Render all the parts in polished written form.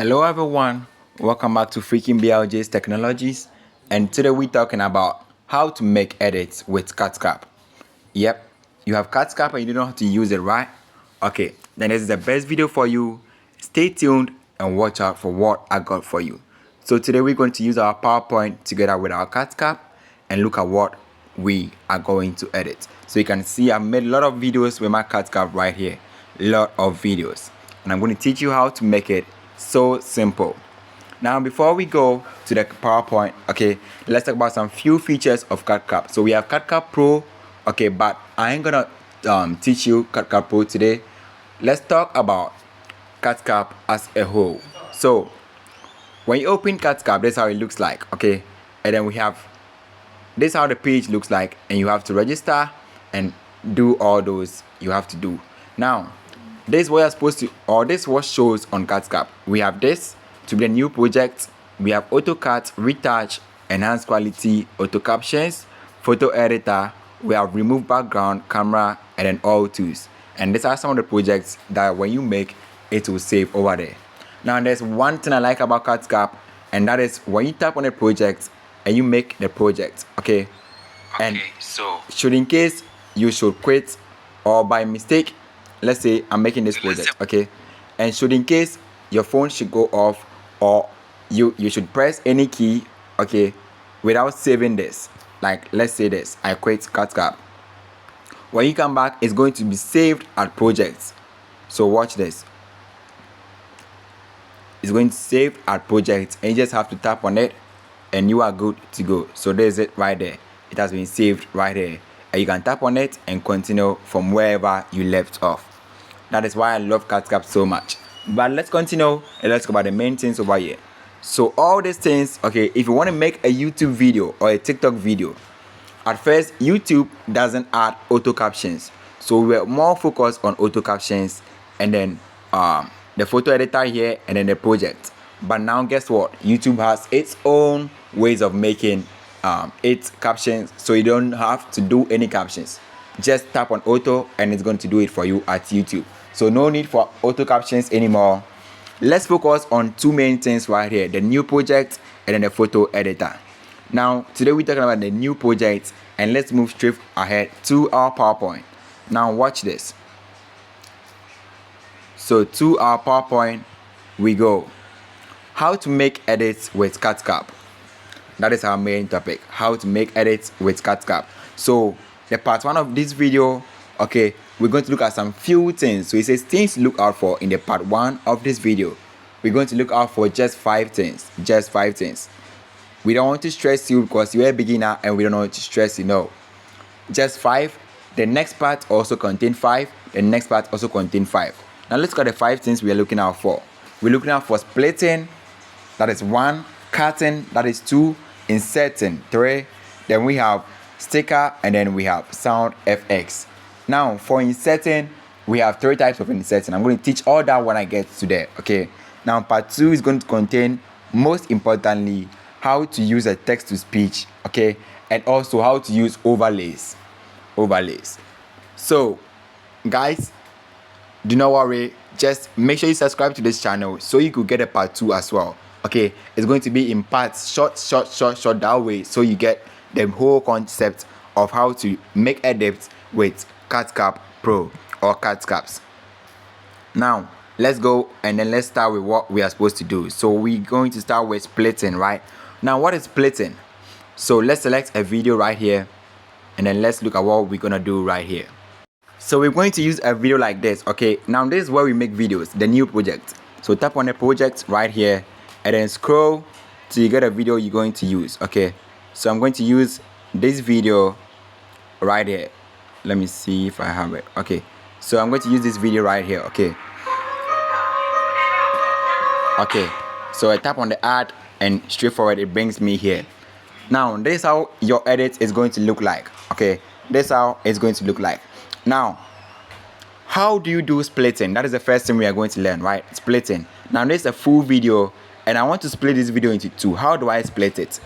Hello everyone, welcome back to Freakinbrj's Technologies, and today we're talking about how to make edits with cutcap. Yep, you have cutcap and you don't know how to use it, right? Okay, then this is the best video for you. Stay tuned and watch out for what I got for you. So today we're going to use our PowerPoint together with our cutcap and look at what we are going to edit. So you can see I've made a lot of videos with my cutcap right here, a lot of videos, and I'm going to teach you how to make it so simple. Now before we go to the PowerPoint, okay, let's talk about some few features of CapCut. So we have CapCut Pro, okay, but I ain't gonna teach you CapCut Pro today. Let's talk about CapCut as a whole. So when you open CapCut, this is how it looks like, okay, and then we have this is how the page looks like, and you have to register and do all those you have to do. Now this is what you're supposed to, or this is what shows on CapCut. We have this to be a new project. We have AutoCut, retouch, enhance quality, auto captions, photo editor. We have remove background, camera, and then all tools. And these are some of the projects that when you make, it will save over there. Now there's one thing I like about CapCut, and that is when you tap on a project and you make the project, okay? And so should in case you should quit or by mistake, let's say I'm making this project, okay, and should in case your phone should go off or you should press any key, okay, without saving this, like let's say this, I quit CapCut. When you come back, it's going to be saved at projects. So watch this. It's going to save at projects, and you just have to tap on it and you are good to go. So there's it right there. It has been saved right here, and you can tap on it and continue from wherever you left off. That is why I love CapCut so much. But let's continue and let's talk about the main things over here. So all these things, okay, if you want to make a YouTube video or a TikTok video, at first YouTube doesn't add auto captions, so we're more focused on auto captions and then the photo editor here and then the project. But now guess what, YouTube has its own ways of making its captions, so you don't have to do any captions. Just tap on auto and it's going to do it for you at YouTube. So no need for auto captions anymore. Let's focus on two main things right here, the new project and then the photo editor. Now today we're talking about the new project, and let's move straight ahead to our PowerPoint. Now watch this. So to our PowerPoint we go. How to make edits with CapCut. That is our main topic, how to make edits with CapCut. So the part one of this video, okay, we're going to look at some few things. So it says things to look out for in the part one of this video. We're going to look out for just 5 things. Just 5 things. We don't want to stress you because you're a beginner and we don't want to stress you, no. Just 5. The next part also contain 5. The next part also contain 5. Now let's look at the 5 things we are looking out for. We're looking out for splitting, that is 1. Cutting, that is 2. Inserting, 3. Then we have sticker, and then we have sound FX. Now for inserting, we have 3 types of inserting. I'm going to teach all that when I get to there, okay? Now part 2 is going to contain, most importantly, how to use a text to speech, okay, and also how to use overlays. So guys, do not worry, just make sure you subscribe to this channel so you could get a part 2 as well, okay? It's going to be in parts, short that way, so you get the whole concept of how to make edits with CapCut Pro or CapCut. Now let's go and then let's start with what we are supposed to do. So we're going to start with splitting, right? Now what is splitting? So let's select a video right here and then let's look at what we're gonna do right here. So we're going to use a video like this, okay? Now this is where we make videos, the new project. So tap on the project right here and then scroll till you get a video you're going to use, okay? So I'm going to use this video right here. Let me see if I have it. Okay, so I'm going to use this video right here, okay? Okay, so I tap on the add and straightforward it brings me here. Now this is how your edit is going to look like, okay? This is how it's going to look like. Now how do you do splitting? That is the first thing we are going to learn, right? Splitting. Now this is a full video and I want to split this video into 2. How do I split it?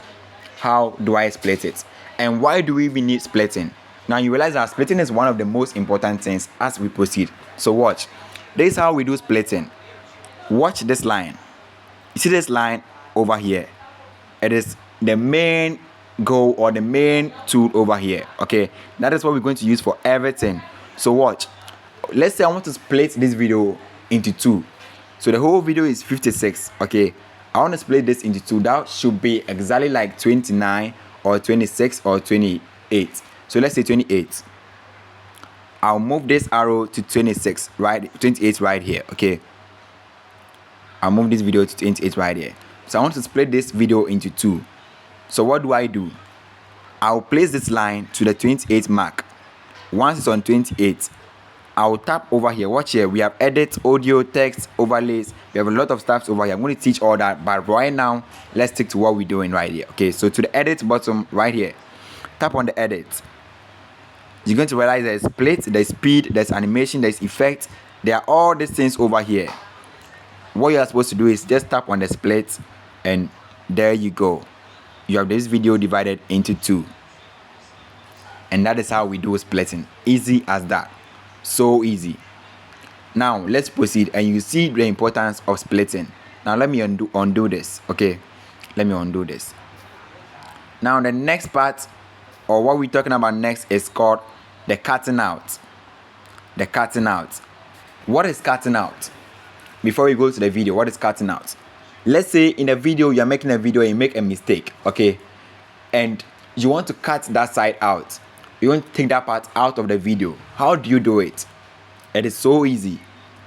And why do we even need splitting? Now you realize that splitting is one of the most important things as we proceed. So watch. This is how we do splitting. Watch this line. You see this line over here? It is the main goal or the main tool over here. Okay, that is what we're going to use for everything. So watch. Let's say I want to split this video into two. So the whole video is 56. Okay, I want to split this into two. That should be exactly like 29 or 26 or 28. So let's say 28. I'll move this arrow to 26, right? 28 right here. Okay, I'll move this video to 28 right here. So I want to split this video into two. So what do? I'll place this line to the 28 mark. Once it's on 28, I'll tap over here. Watch here. We have edit, audio, text, overlays. We have a lot of stuff over here. I'm going to teach all that, but right now, let's stick to what we're doing right here. Okay, so to the edit button right here, tap on the edit. You're going to realize there's split, there's speed, there's animation, there's effect. There are all these things over here. What you are supposed to do is just tap on the split, and there you go. You have this video divided into two. And that is how we do splitting. Easy as that. So easy. Now let's proceed, and you see the importance of splitting. Now let me undo this. Okay, let me undo this. Now the next part, or what we're talking about next, is called the cutting out. The cutting out. What is cutting out? Before we go to the video, what is cutting out? Let's say in a video, you're making a video and you make a mistake, okay, and you want to cut that side out. You want to take that part out of the video. How do you do it? It is so easy,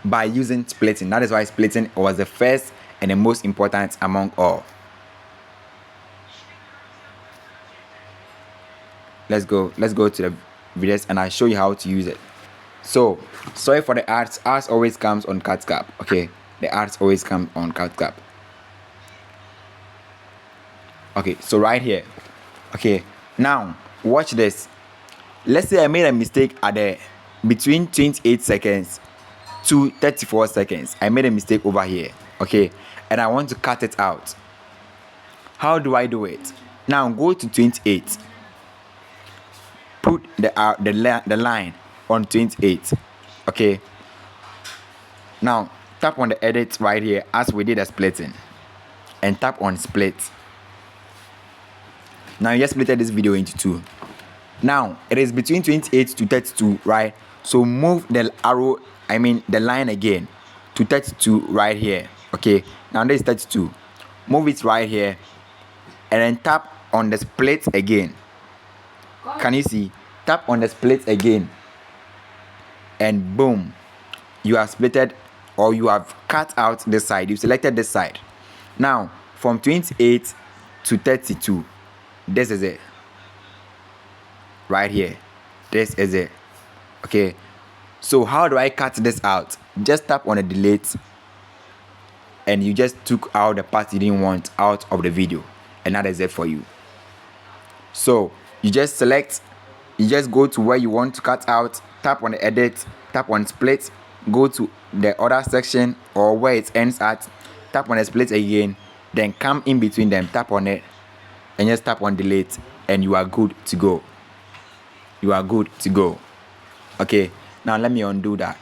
by using splitting. That is why splitting was the first and the most important among all. Let's go to the videos and I'll show you how to use it. So sorry for the ads always comes on cutcap. Okay, the ads always come on cutcap. Okay, so right here. Okay, now watch this. Let's say I made a mistake at the between 28 seconds to 34 seconds. I made a mistake over here. Okay, and I want to cut it out. How do I do it? Now go to 28. Put the line on 28. Okay, now tap on the edit right here as we did a splitting, and tap on split. Now you just splitted this video into two. Now it is between 28 to 32, right? So move the arrow, the line again to 32 right here. Okay, now this is 32. Move it right here and then tap on the split again. Can you see? Tap on the split again, and boom, you have splitted, or you have cut out this side. You selected this side. Now from 28 to 32, this is it right here. This is it. Okay, so how do I cut this out? Just tap on the delete, and you just took out the part you didn't want out of the video, and that is it for you. So you just select, you just go to where you want to cut out, tap on the edit, tap on split, go to the other section or where it ends at, tap on the split again, then come in between them, tap on it, and just tap on delete, and you are good to go. You are good to go. Okay, now let me undo that.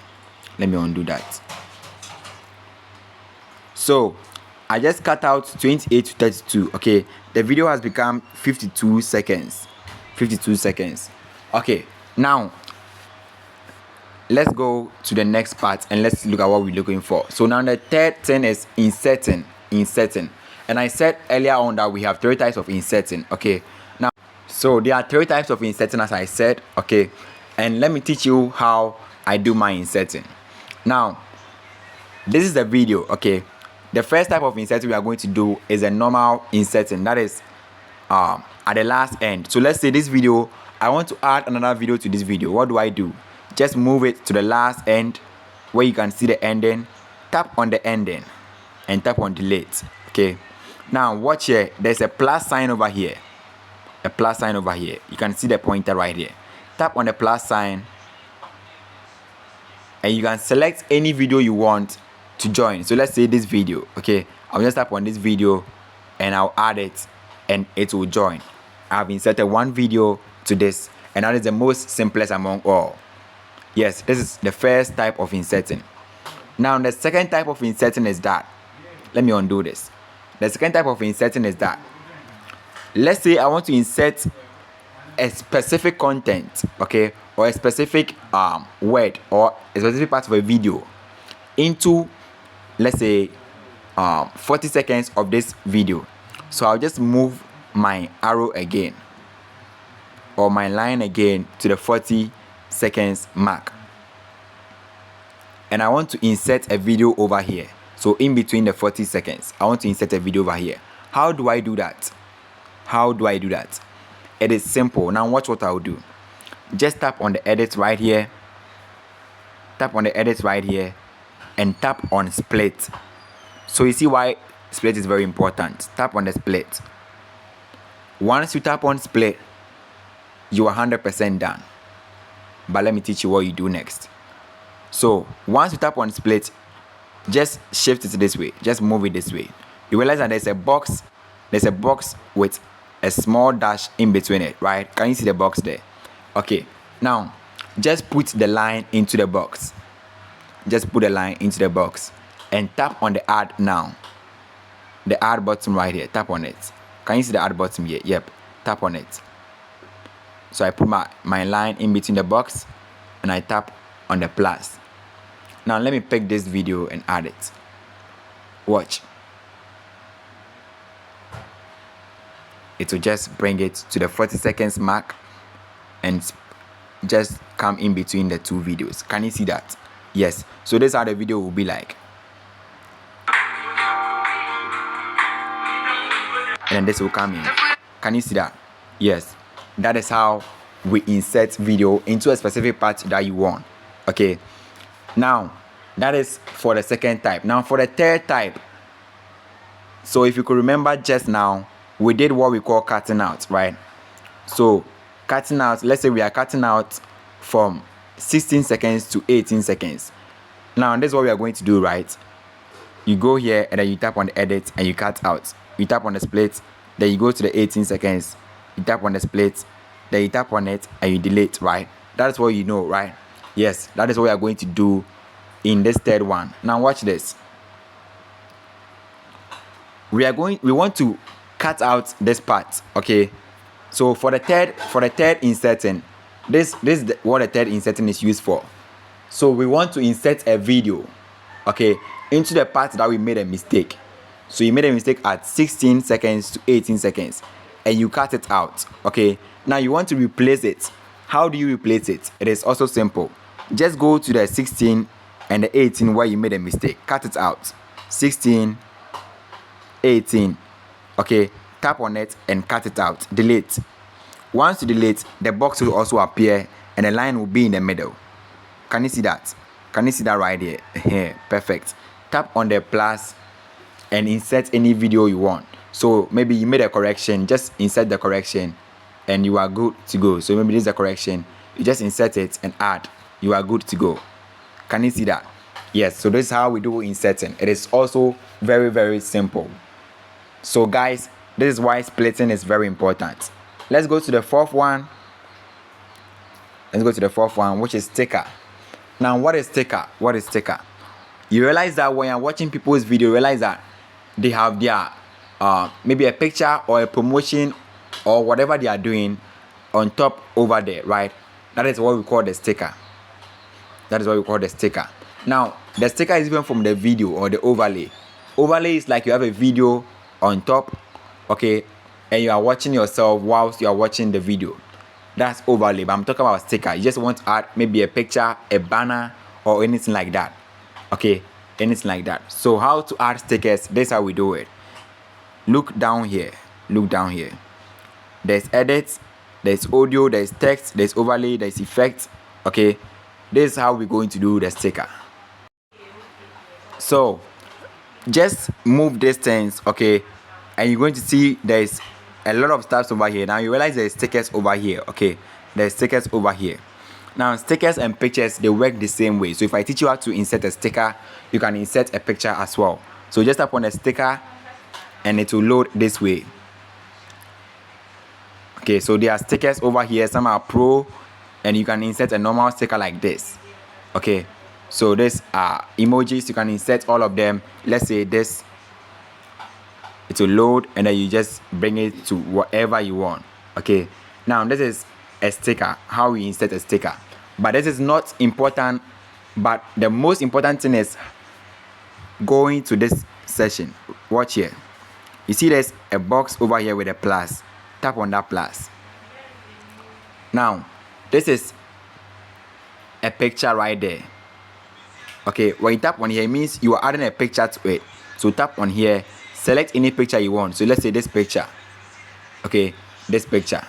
So I just cut out 28 to 32. Okay, the video has become 52 seconds. Okay, now let's go to the next part and let's look at what we're looking for. So now the third thing is inserting. And I said earlier on that we have three types of inserting. Okay, now so there are three types of inserting, as I said. Okay, and let me teach you how I do my inserting. Now this is the video. Okay, the first type of inserting we are going to do is a normal inserting, that is at the last end. So let's say this video, I want to add another video to this video. What do? Just move it to the last end where you can see the ending. Tap on the ending and tap on delete. Okay, now watch here. There's a plus sign over here. You can see the pointer right here. Tap on the plus sign and you can select any video you want to join. So let's say this video. Okay, I'll just tap on this video and I'll add it and it will join. I've inserted one video to this, and that is the most simplest among all. Yes, this is the first type of inserting. Now the second type of inserting is that let me undo this. The second type of inserting is that, let's say I want to insert a specific content, okay, or a specific word or a specific part of a video into, let's say 40 seconds of this video. So I'll just move my arrow again or my line again to the 40 seconds mark, and I want to insert a video over here. So in between the 40 seconds I want to insert a video over here. How do I do that? It is simple. Now watch what I'll do. Just tap on the edit right here, and tap on split. So you see why split is very important. Tap on the split. Once you tap on split, you are 100% done. But let me teach you what you do next. So once you tap on split, just shift it this way, just move it this way. You realize that there's a box with a small dash in between it, right? Can you see the box there? Okay, now just put the line into the box. And tap on the add now. The add button right here, tap on it. Can you see the add button here? Yep, tap on it. So I put my line in between the box and I tap on the plus. Now let me pick this video and add it. Watch. It will just bring it to the 40 seconds mark and just come in between the two videos. Can you see that? Yes. So this is how the video will be like. And then this will come in. Can you see that? Yes. That is how we insert video into a specific part that you want. Okay. Now, that is for the second type. Now, for the third type. So, if you could remember just now, we did what we call cutting out, right? So, cutting out, let's say we are cutting out from 16 seconds to 18 seconds. Now, this is what we are going to do, right? You go here and then you tap on the edit and you cut out. You tap on the split, then you go to the 18 seconds. You tap on the split, then you tap on it and you delete, right? That's what you know, right? Yes, that is what we are going to do in this third one. Now watch this. We want to cut out this part, okay? So for the third inserting, this is what the third inserting is used for. So we want to insert a video, okay, into the part that we made a mistake. So you made a mistake at 16 seconds to 18 seconds and you cut it out, okay? Now you want to replace it. How do you replace it? It is also simple. Just go to the 16 and the 18 where you made a mistake. Cut it out. 16, 18. Okay, tap on it and cut it out. Delete. Once you delete, the box will also appear and the line will be in the middle. Can you see that? Can you see that right here? Here, perfect. Tap on the plus and insert any video you want. So maybe you made a correction, just insert the correction and you are good to go. So maybe this is a correction. You just insert it and add. You are good to go. Can you see that? Yes, so this is how we do inserting. It is also very, very simple. So guys, this is why splitting is very important. Let's go to the fourth one. Which is sticker. Now, what is sticker? You realize that when you're watching people's video, you realize that they have their maybe a picture or a promotion or whatever they are doing on top over there, right? That is what we call the sticker. Now, the sticker is different from the video or the overlay. Overlay is like you have a video on top, okay, and you are watching yourself whilst you are watching the video. That's overlay. But I'm talking about sticker. You just want to add maybe a picture, a banner, or anything like that. Okay, anything like that. So how to add stickers? This is how we do it. Look down here. There's edit, there's audio, there's text, there's overlay, there's effect. Okay, this is how we're going to do the sticker. So just move these things, okay, and you're going to see there's a lot of stuff over here. Now you realize there's stickers over here. Okay, there's stickers over here. Now stickers and pictures, they work the same way. So if I teach you how to insert a sticker, you can insert a picture as well. So just tap on a sticker and it will load this way. Okay, so there are stickers over here. Some are pro and you can insert a normal sticker like this. Okay, so these are emojis. You can insert all of them. Let's say this it will load, and then you just bring it to whatever you want. Okay, now this is a sticker, how we insert a sticker, but this is not important. But the most important thing is going to this session. Watch here. You see there's a box over here with a plus. Tap on that plus. Now this is a picture right there. Okay, when you tap on here, it means you are adding a picture to it. So tap on here, select any picture you want. So let's say this picture. Okay, this picture.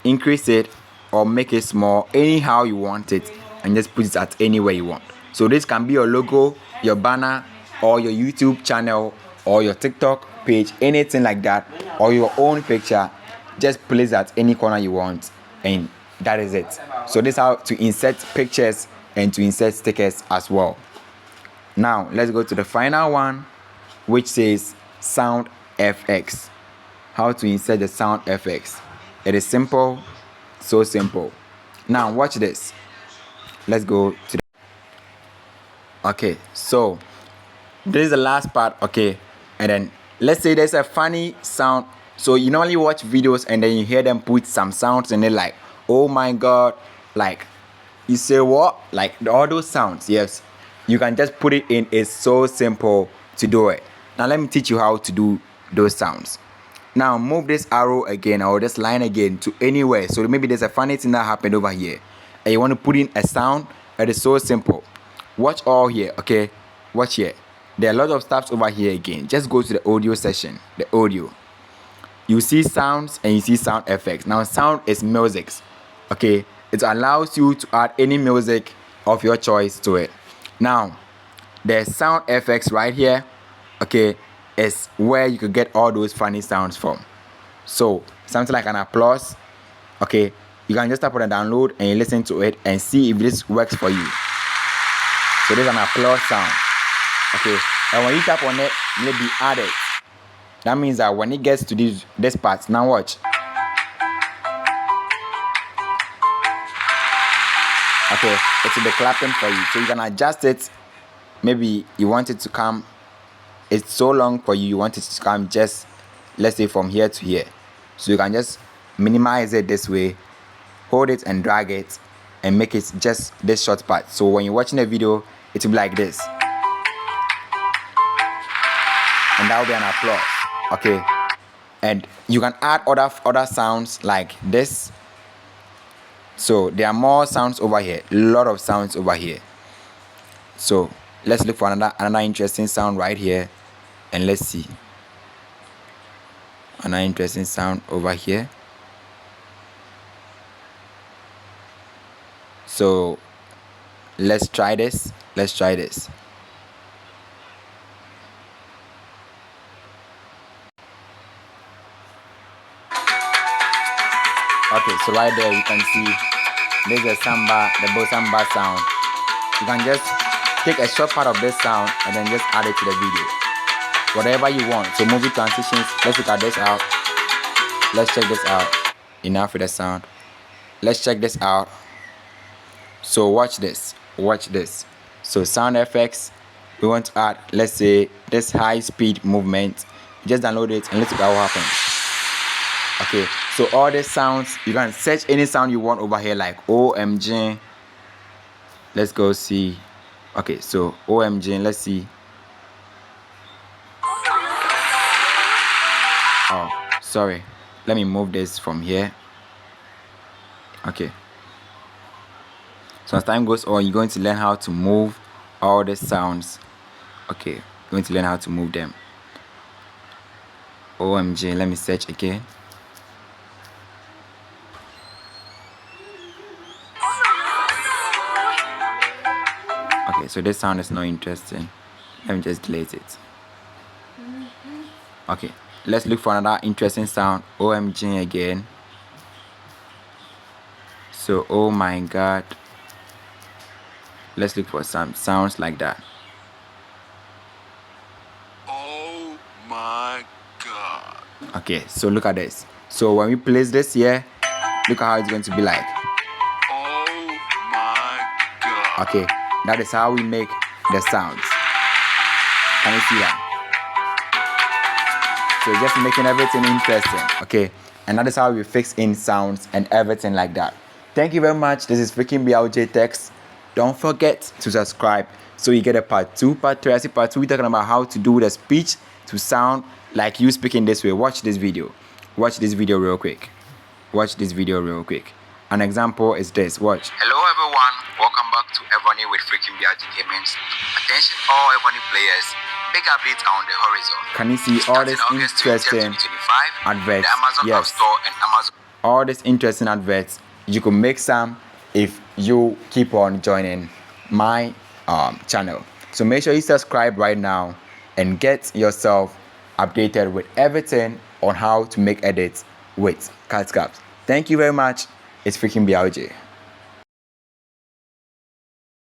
Increase it or make it small, anyhow you want it, and just put it at anywhere you want. So this can be your logo, your banner, or your YouTube channel, or your TikTok page, anything like that, or your own picture. Just place it at any corner you want, and that is it. So this is how to insert pictures and to insert stickers as well. Now let's go to the final one, which says sound FX. How to insert the sound FX. It is simple, so simple. Now watch this. Let's go to okay, so this is the last part. Okay, and then let's say there's a funny sound. So you normally watch videos and then you hear them put some sounds and they're like, oh my god, like you say what, like all those sounds. Yes, you can just put it in. It's so simple to do it. Now let me teach you how to do those sounds. Now move this arrow again, or this line again, to anywhere. So maybe there's a funny thing that happened over here and you want to put in a sound. It is so simple. Watch all here. Okay, watch here. There are a lot of stuff over here again. Just go to the audio section, the audio. You see sounds and you see sound effects. Now sound is music. Okay, it allows you to add any music of your choice to it. Now there's sound effects right here. Okay, is where you could get all those funny sounds from. So something like an applause. Okay, you can just tap on the download and you listen to it and see if this works for you. So there's an applause sound. Okay, and when you tap on it, maybe add it. That means that when it gets to this part, now watch. Okay, it will be clapping for you. So you can adjust it. Maybe you want it to come, it's so long for you, you want it to come just, let's say, from here to here. So you can just minimize it this way, hold it and drag it and make it just this short part. So when you're watching a video, it will be like this, and that will be an applause. Okay, and you can add other sounds like this. So there are more sounds over here, a lot of sounds over here. So let's look for another interesting sound right here, and let's see another interesting sound over here. So let's try this. Okay, so right there you can see there's a samba, the bosamba sound. You can just take a short part of this sound and then just add it to the video, whatever you want. So movie transitions, let's look at this out. Let's check this out. Enough with the sound. Let's check this out. So watch this. So sound effects, we want to add, let's say, this high speed movement. Just download it and let's see what happens. Okay, so all these sounds, you can search any sound you want over here, like OMG. Let's go see. Okay, so OMG, let's see. Oh, sorry, let me move this from here. Okay, so as time goes on, you're going to learn how to move all the sounds. Okay, you're going to learn how to move them. OMG, let me search again. Okay, so this sound is not interesting. Let me just delete it. Okay, let's look for another interesting sound. OMG again. So oh my god, let's look for some sounds like that. Oh my god. Okay, so look at this. So when we place this here, look at how it's going to be like. Oh my god. Okay, that is how we make the sounds. Can you see that? So just making everything interesting, okay? And that is how we fix in sounds and everything like that. Thank you very much. This is Freakinbrjtechs. Don't forget to subscribe so you get a part 2, part 3. I see part 2, we're talking about how to do the speech to sound like you speaking this way. Watch this video. Watch this video real quick. Watch this video real quick. An example is this. Watch. Hello everyone, welcome back to Ebony with Freakinbrj Gaming. Attention all Ebony players, big updates on the horizon. Can you see all this Starting August 20th, interesting 2025, adverts? the Amazon App Yes. Store and Amazon. All these interesting adverts, you can make some if you keep on joining my channel. So make sure you subscribe right now and get yourself updated with everything on how to make edits with CapCut. Thank you very much. It's Freakinbrj.